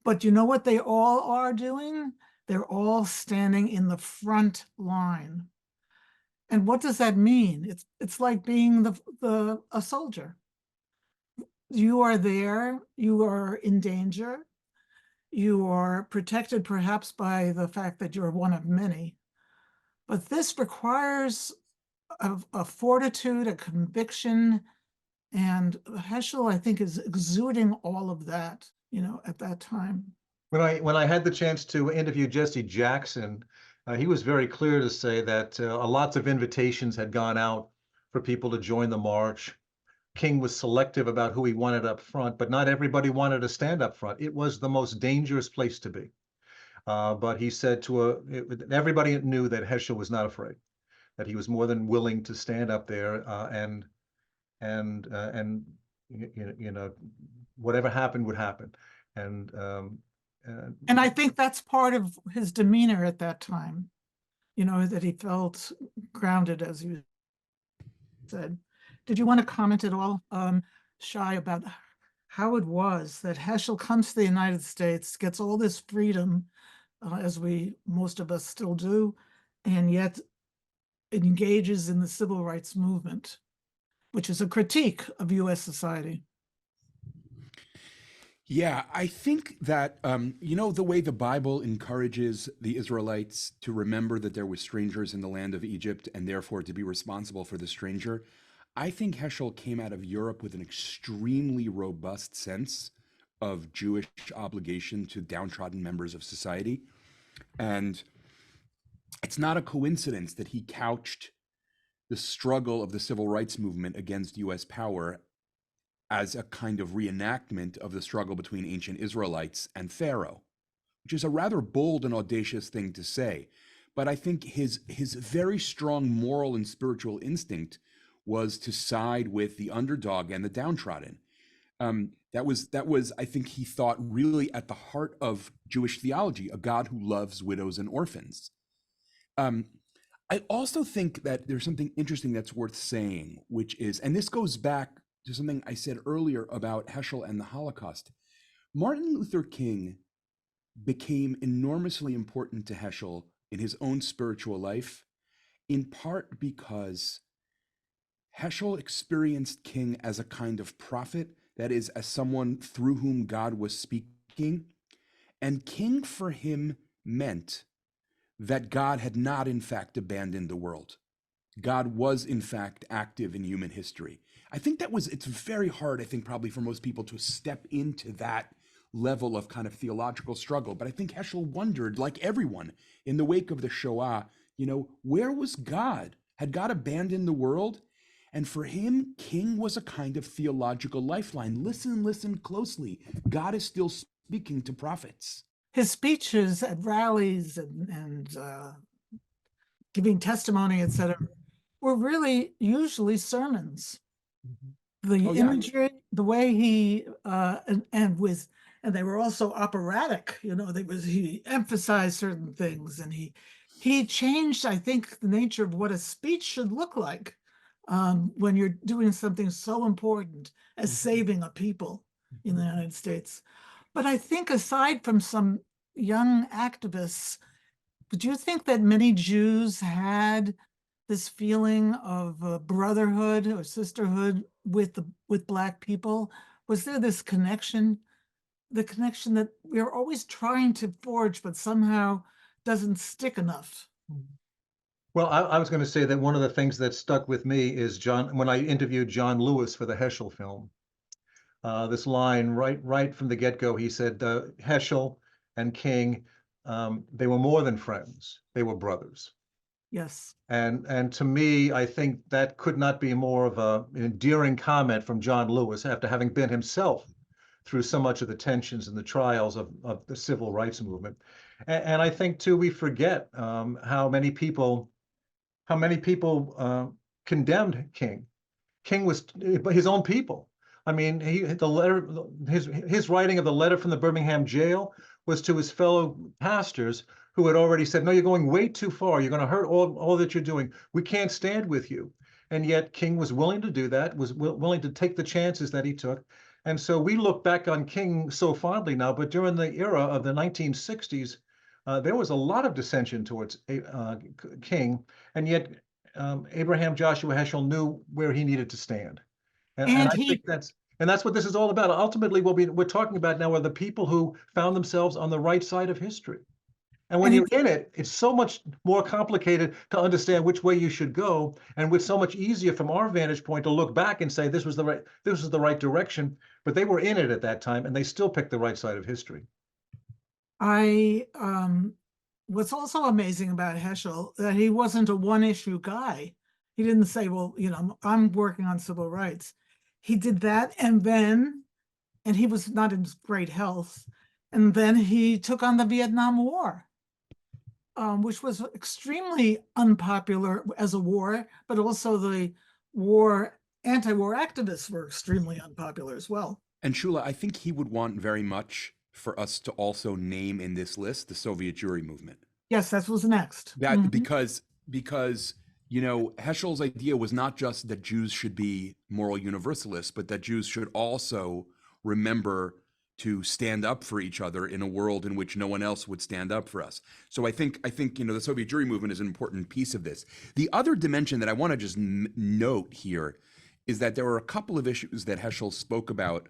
But you know what they all are doing? They're all standing in the front line. And what does that mean? It's like being a soldier. You are there, you are in danger, you are protected perhaps by the fact that you're one of many. But this requires a fortitude, a conviction, and Heschel, I think, is exuding all of that, at that time. When I had the chance to interview Jesse Jackson, he was very clear to say that lots of invitations had gone out for people to join the march. King was selective about who he wanted up front, but not everybody wanted to stand up front. It was the most dangerous place to be. But he said everybody knew that Heschel was not afraid, that he was more than willing to stand up there and whatever happened would happen. And I think that's part of his demeanor at that time, that he felt grounded, as you said. Did you want to comment at all, Shai, about how it was that Heschel comes to the United States, gets all this freedom, as most of us still do, and yet engages in the civil rights movement, which is a critique of U.S. society? Yeah, I think that, the way the Bible encourages the Israelites to remember that there were strangers in the land of Egypt and therefore to be responsible for the stranger, I think Heschel came out of Europe with an extremely robust sense of Jewish obligation to downtrodden members of society. And it's not a coincidence that he couched the struggle of the civil rights movement against US power as a kind of reenactment of the struggle between ancient Israelites and Pharaoh, which is a rather bold and audacious thing to say. But I think his very strong moral and spiritual instinct was to side with the underdog and the downtrodden. That was, I think he thought, really at the heart of Jewish theology, a God who loves widows and orphans. I also think that there's something interesting that's worth saying, which is, and this goes back to something I said earlier about Heschel and the Holocaust. Martin Luther King became enormously important to Heschel in his own spiritual life, in part because Heschel experienced King as a kind of prophet, that is, as someone through whom God was speaking. And King for him meant that God had not, in fact, abandoned the world. God was, in fact, active in human history. I think it's very hard, I think, probably for most people to step into that level of kind of theological struggle. But I think Heschel wondered, like everyone in the wake of the Shoah, where was God? Had God abandoned the world? And for him, King was a kind of theological lifeline. Listen closely. God is still speaking to prophets. His speeches at rallies and giving testimony, etc., were really usually sermons. The imagery, the way he and they were also operatic. He emphasized certain things, and he changed, I think, the nature of what a speech should look like when you're doing something so important as saving a people in the United States. But I think, aside from some young activists, do you think that many Jews had this feeling of brotherhood or sisterhood with Black people? Was there this connection, the connection that we're always trying to forge, but somehow doesn't stick enough? Well, I was going to say that one of the things that stuck with me is when I interviewed John Lewis for the Heschel film. This line right from the get-go, he said, Heschel and King, they were more than friends, they were brothers. Yes. And to me, I think that could not be more of an endearing comment from John Lewis, after having been himself through so much of the tensions and the trials of the civil rights movement. And I think too, we forget how many people condemned King King was his own people. I mean, the letter, his writing of the letter from the Birmingham jail was to his fellow pastors who had already said, no, you're going way too far. You're going to hurt all that you're doing. We can't stand with you. And yet King was willing to do that, was willing to take the chances that he took. And so we look back on King so fondly now, but during the era of the 1960s, there was a lot of dissension towards King, and yet Abraham Joshua Heschel knew where he needed to stand. And And I think that's what this is all about. Ultimately, what we're talking about now are the people who found themselves on the right side of history. And when you're in it, it's so much more complicated to understand which way you should go, and it's so much easier from our vantage point to look back and say this was the right direction. But they were in it at that time, and they still picked the right side of history. What's also amazing about Heschel, that he wasn't a one-issue guy. He didn't say, well, I'm working on civil rights. He did that, and he was not in great health. And then he took on the Vietnam War, which was extremely unpopular as a war, but also the anti-war activists were extremely unpopular as well. And Shula, I think he would want very much for us to also name in this list the Soviet Jewry movement. Yes, that was next. That because Heschel's idea was not just that Jews should be moral universalists, but that Jews should also remember to stand up for each other in a world in which no one else would stand up for us. So I think the Soviet Jewry movement is an important piece of this. The other dimension that I want to just note here is that there were a couple of issues that Heschel spoke about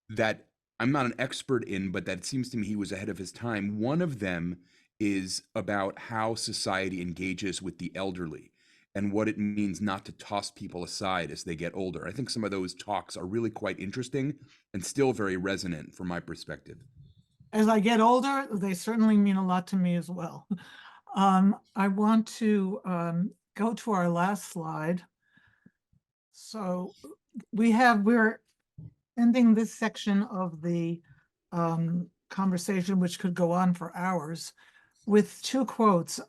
that I'm not an expert in, but that it seems to me he was ahead of his time. One of them is about how society engages with the elderly and what it means not to toss people aside as they get older. I think some of those talks are really quite interesting and still very resonant from my perspective. As I get older, they certainly mean a lot to me as well. I want to go to our last slide. So we're ending this section of the conversation, which could go on for hours, with two quotes.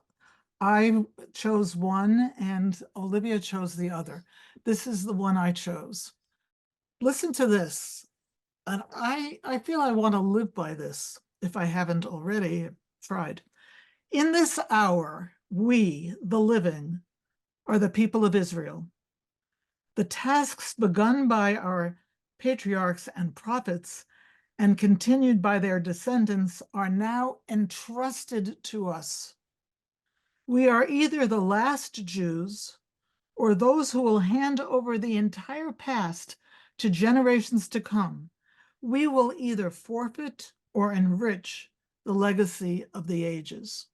I chose one and Olivia chose the other. This is the one I chose. Listen to this. And I feel I want to live by this if I haven't already tried. In this hour, we, the living, are the people of Israel. The tasks begun by our patriarchs and prophets and continued by their descendants are now entrusted to us. We are either the last Jews or those who will hand over the entire past to generations to come. We will either forfeit or enrich the legacy of the ages.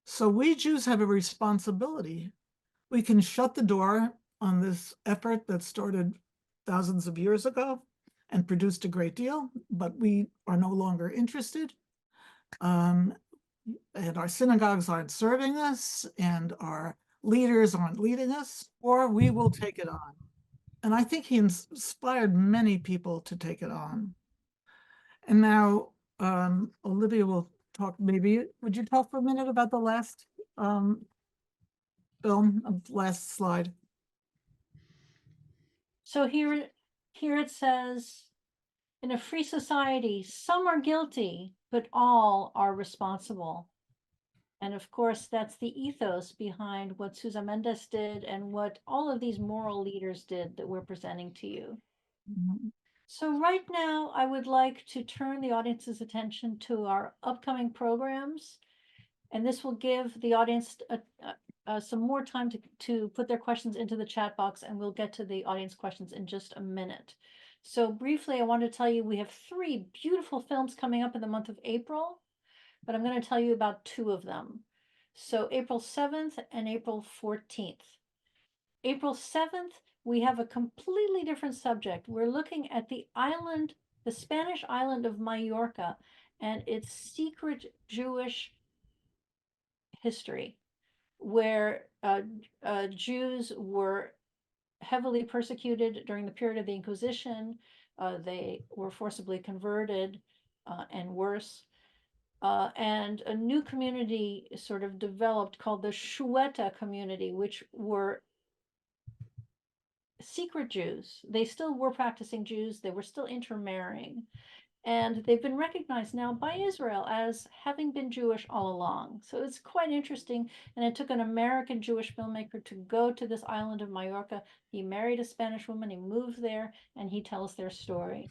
So we Jews have a responsibility. We can shut the door on this effort that started thousands of years ago and produced a great deal, but we are no longer interested. And our synagogues aren't serving us, and our leaders aren't leading us, or we will take it on. And I think he inspired many people to take it on. And now Olivia will talk, maybe, would you talk for a minute about the last last slide? So here it says, in a free society, some are guilty, but all are responsible. And of course, that's the ethos behind what Sousa Mendes did and what all of these moral leaders did that we're presenting to you. Mm-hmm. So right now, I would like to turn the audience's attention to our upcoming programs. And this will give the audience some more time to put their questions into the chat box, and we'll get to the audience questions in just a minute. So briefly, I want to tell you we have 3 beautiful films coming up in the month of April, but I'm going to tell you about 2 of them. So April 7th and April 14th. April 7th, we have a completely different subject. We're looking at the Spanish island of Majorca and its secret Jewish history, where Jews were heavily persecuted during the period of the Inquisition. They were forcibly converted and worse. And a new community sort of developed called the Shueta community, which were secret Jews. They still were practicing Jews. They were still intermarrying. And they've been recognized now by Israel as having been Jewish all along. So it's quite interesting. And it took an American Jewish filmmaker to go to this island of Mallorca. He married a Spanish woman, he moved there, and he tells their story.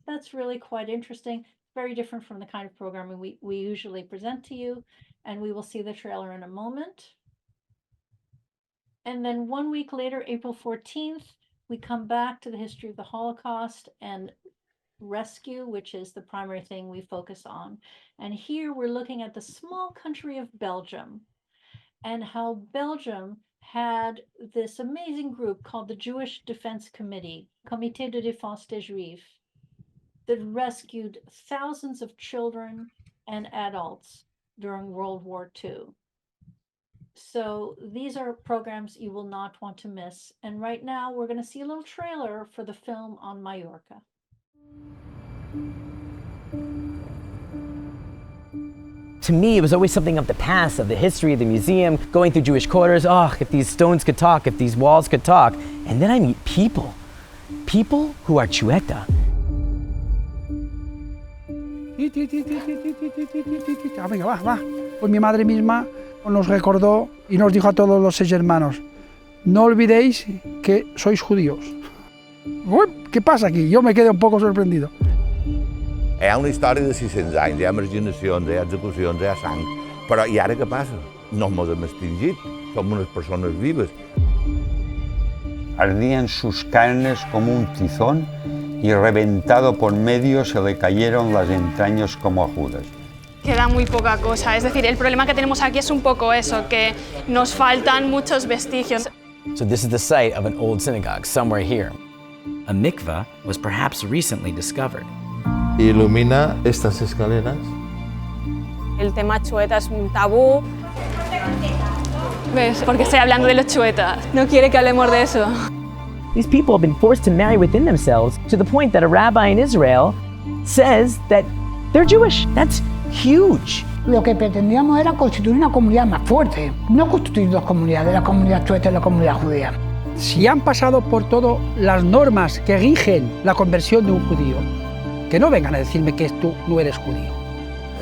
That's really quite interesting. Very different from the kind of programming we usually present to you. And we will see the trailer in a moment. And then 1 week later, April 14th, we come back to the history of the Holocaust and rescue, which is the primary thing we focus on. And here we're looking at the small country of Belgium and how Belgium had this amazing group called the Jewish Defense Committee, Comité de Défense des Juifs, that rescued thousands of children and adults during World War II. So these are programs you will not want to miss. And right now we're going to see a little trailer for the film on Mallorca. To me, it was always something of the past, of the history of the museum, going through Jewish quarters. Oh, if these stones could talk, if these walls could talk. And then I meet people who are Chueta. Venga, va. Pues mi madre misma nos recordó y nos dijo a todos los 6 hermanos, no olvidéis que sois judíos. Uy, ¿qué pasa aquí? Yo me quedé un poco sorprendido. Hi ha una història de 600 anys, hi ha marginacions, hi ha execucions, hi ha sang. Però i ara què passa? No ens hem extingit, som unes persones vives. Ardían sus carnes como un tizón y reventado por medio se le cayeron las entrañas como a Judas. Queda muy poca cosa, es decir, el problema que tenemos aquí es un poco eso, que nos faltan muchos vestigios. So this is the site of an old synagogue, somewhere here. A mikveh was perhaps recently discovered. Il·lumina estas escaleras. El tema chueta es un tabú. ¿Ves? Porque estoy hablando de los chuetas. No quiere que hablemos de eso. These people have been forced to marry within themselves to the point that a rabbi in Israel says that they're Jewish. That's huge. Lo que pretendíamos era constituir una comunidad más fuerte, no constituir 2 comunidades, la comunidad chueta y la comunidad judía. Si han pasado por todas las normas que rigen la conversión de un judío, que no vengan a decirme que tú no eres judío.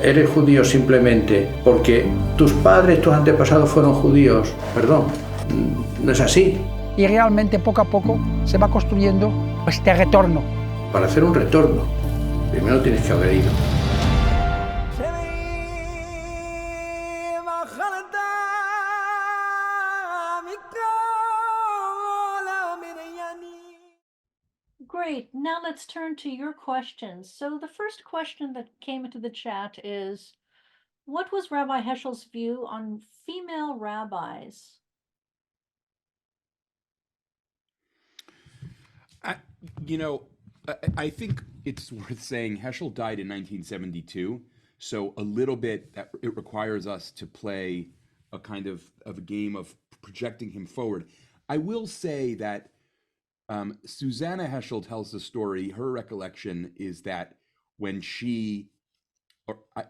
Eres judío simplemente porque tus padres, tus antepasados fueron judíos. Perdón, no es así. Y realmente poco a poco se va construyendo este retorno. Para hacer un retorno, primero tienes que haber ido. Great. Now let's turn to your questions. So the first question that came into the chat is, what was Rabbi Heschel's view on female rabbis? I think it's worth saying Heschel died in 1972, so a little bit that it requires us to play a kind of a game of projecting him forward. I will say that Susanna Heschel tells the story. Her recollection is that when she, I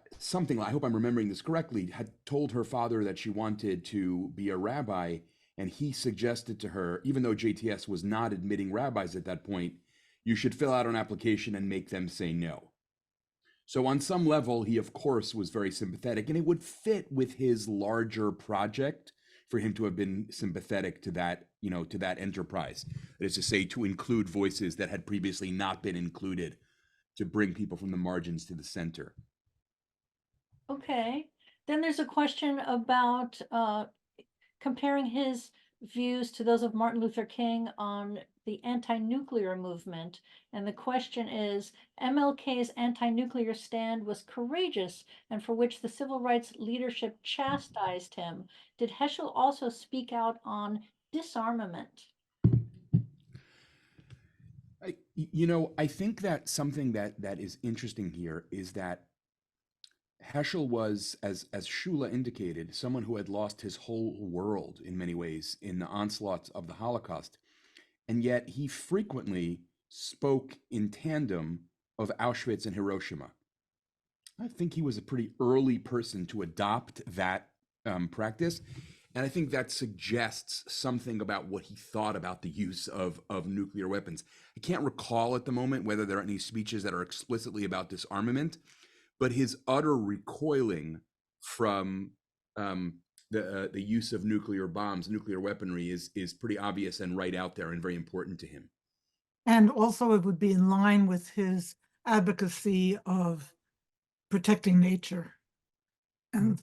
hope I'm remembering this correctly, had told her father that she wanted to be a rabbi, and he suggested to her, even though JTS was not admitting rabbis at that point, you should fill out an application and make them say no. So on some level, he of course was very sympathetic, and it would fit with his larger project for him to have been sympathetic to that, to that enterprise. That is to say, to include voices that had previously not been included, to bring people from the margins to the center. Okay. Then there's a question about comparing his views to those of Martin Luther King on the anti-nuclear movement. And the question is, MLK's anti-nuclear stand was courageous and for which the civil rights leadership chastised him. Did Heschel also speak out on disarmament? I think that something that is interesting here is that Heschel was, as Shula indicated, someone who had lost his whole world in many ways in the onslaughts of the Holocaust. And yet he frequently spoke in tandem of Auschwitz and Hiroshima. I think he was a pretty early person to adopt that practice. And I think that suggests something about what he thought about the use of nuclear weapons. I can't recall at the moment whether there are any speeches that are explicitly about disarmament, but his utter recoiling from the use of nuclear bombs, nuclear weaponry, is pretty obvious and right out there and very important to him. And also it would be in line with his advocacy of protecting nature and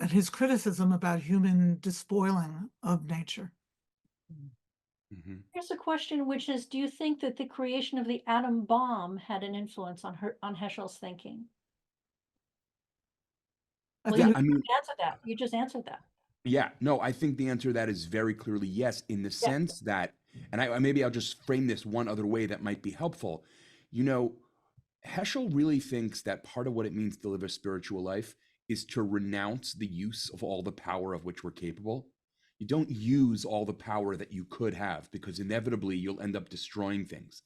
his criticism about human despoiling of nature. Here's a question, which is, do you think that the creation of the atom bomb had an influence on Heschel's thinking? Well, Yeah, you I mean, answered that. You just answered that. yeah, no, I think the answer to that is very clearly yes, in the sense that, and maybe I'll just frame this one other way that might be helpful. You know, Heschel really thinks that part of what it means to live a spiritual life is to renounce the use of all the power of which we're capable. You don't use all the power that you could have, because inevitably you'll end up destroying things.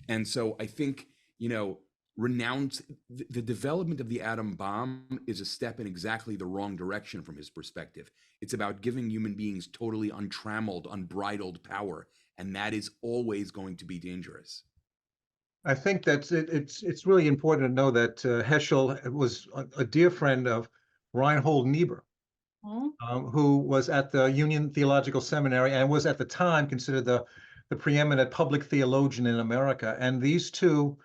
And so I think, you know, renounce the development of the atom bomb is a step in exactly the wrong direction from his perspective. It's about giving human beings totally untrammeled, unbridled power, and that is always going to be dangerous. I think that it's really important to know that Heschel was a dear friend of Reinhold Niebuhr, who was at the Union Theological Seminary and was at the time considered the preeminent public theologian in America. And these two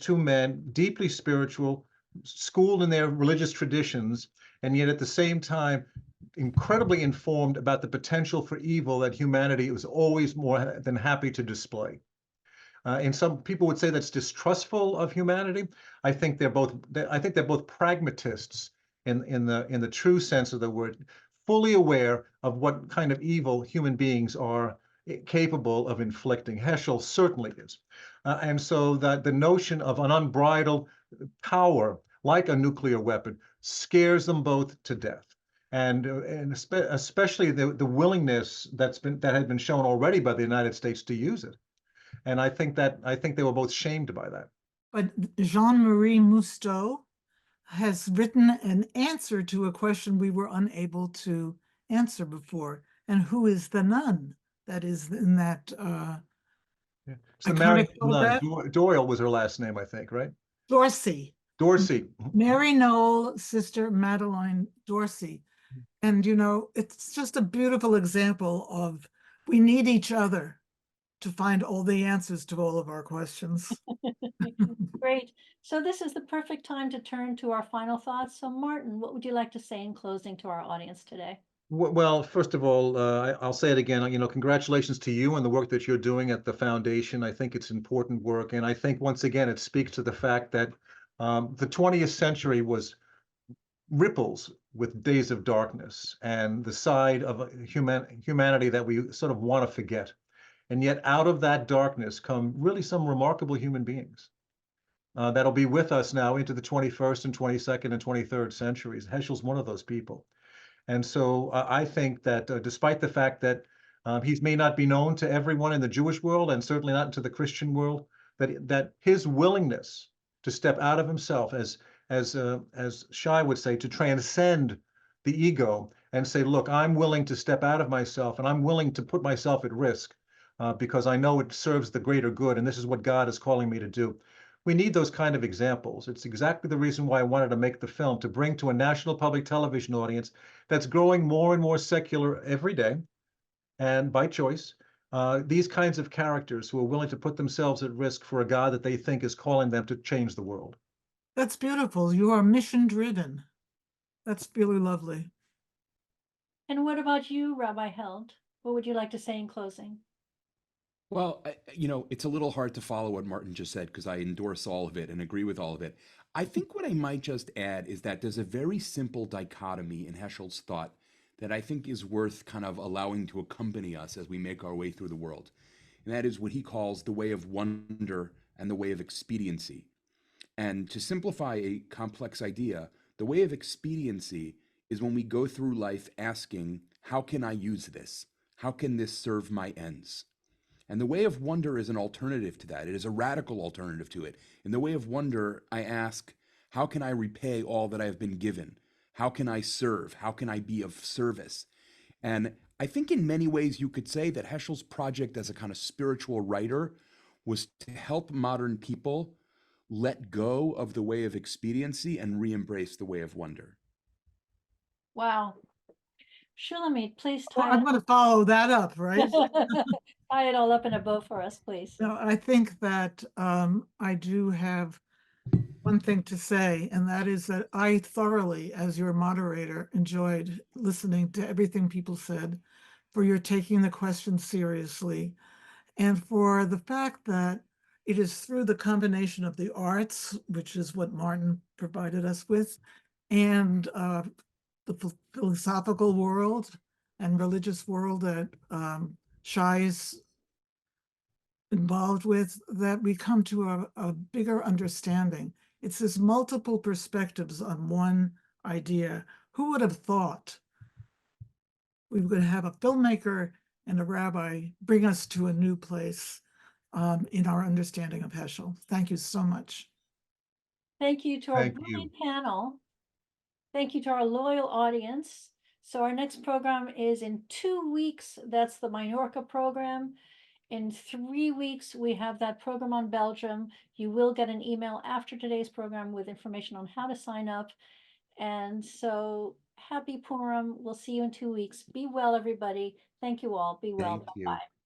men, deeply spiritual, schooled in their religious traditions, and yet at the same time incredibly informed about the potential for evil that humanity was always more than happy to display. And some people would say that's distrustful of humanity. I think they're both pragmatists in the true sense of the word, fully aware of what kind of evil human beings are capable of inflicting. Heschel certainly is. And so that the notion of an unbridled power like a nuclear weapon scares them both to death. And especially the willingness that had been shown already by the United States to use it. And I think they were both shamed by that. But Jean-Marie Mousteau has written an answer to a question we were unable to answer before. And who is the nun that is in that? So Mary Doyle was her last name, I think, right? Dorsey. Dorsey. Mary Noel, Sister Madeline Dorsey. And, you know, it's just a beautiful example of we need each other to find all the answers to all of our questions. Great. So this is the perfect time to turn to our final thoughts. So Martin, what would you like to say in closing to our audience today? Well, first of all, I'll say it again, you know, congratulations to you and the work that you're doing at the foundation. I think it's important work. And I think, once again, it speaks to the fact that the 20th century was ripples with days of darkness and the side of humanity that we sort of want to forget. And yet out of that darkness come really some remarkable human beings that'll be with us now into the 21st and 22nd and 23rd centuries. Heschel's one of those people. And so I think that despite the fact that he may not be known to everyone in the Jewish world and certainly not into the Christian world, that his willingness to step out of himself, as Shai would say, to transcend the ego and say, look, I'm willing to step out of myself and I'm willing to put myself at risk because I know it serves the greater good and this is what God is calling me to do. We need those kind of examples. It's exactly the reason why I wanted to make the film, to bring to a national public television audience that's growing more and more secular every day, and by choice, these kinds of characters who are willing to put themselves at risk for a God that they think is calling them to change the world. That's beautiful. You are mission driven. That's really lovely. And what about you, Rabbi Held? What would you like to say in closing? Well, you know, it's a little hard to follow what Martin just said because I endorse all of it and agree with all of it. I think what I might just add is that there's a very simple dichotomy in Heschel's thought that I think is worth kind of allowing to accompany us as we make our way through the world. And that is what he calls the way of wonder and the way of expediency. And to simplify a complex idea, the way of expediency is when we go through life asking, how can I use this? How can this serve my ends? And the way of wonder is an alternative to that. It is a radical alternative to it. In the way of wonder, I ask, how can I repay all that I have been given? How can I serve? How can I be of service? And I think in many ways you could say that Heschel's project as a kind of spiritual writer was to help modern people let go of the way of expediency and re-embrace the way of wonder. Wow. Shulamit, please Well, tie I'm going to follow that up, right? tie it all up in a bow for us, please. No, I think that I do have one thing to say, and that is that I thoroughly, as your moderator, enjoyed listening to everything people said, for your taking the question seriously, and for the fact that it is through the combination of the arts, which is what Martin provided us with, and the philosophical world and religious world that Shai is involved with, that we come to a bigger understanding. It's this multiple perspectives on one idea. Who would have thought we would have a filmmaker and a rabbi bring us to a new place in our understanding of Heschel? Thank you so much. Thank you to our Thank brilliant panel. Thank you to our loyal audience. So our next program is in 2 weeks. That's the Minorca program. In 3 weeks, we have that program on Belgium. You will get an email after today's program with information on how to sign up. And so happy Purim. We'll see you in 2 weeks. Be well, everybody. Thank you all. Be well. Thank you. Bye-bye.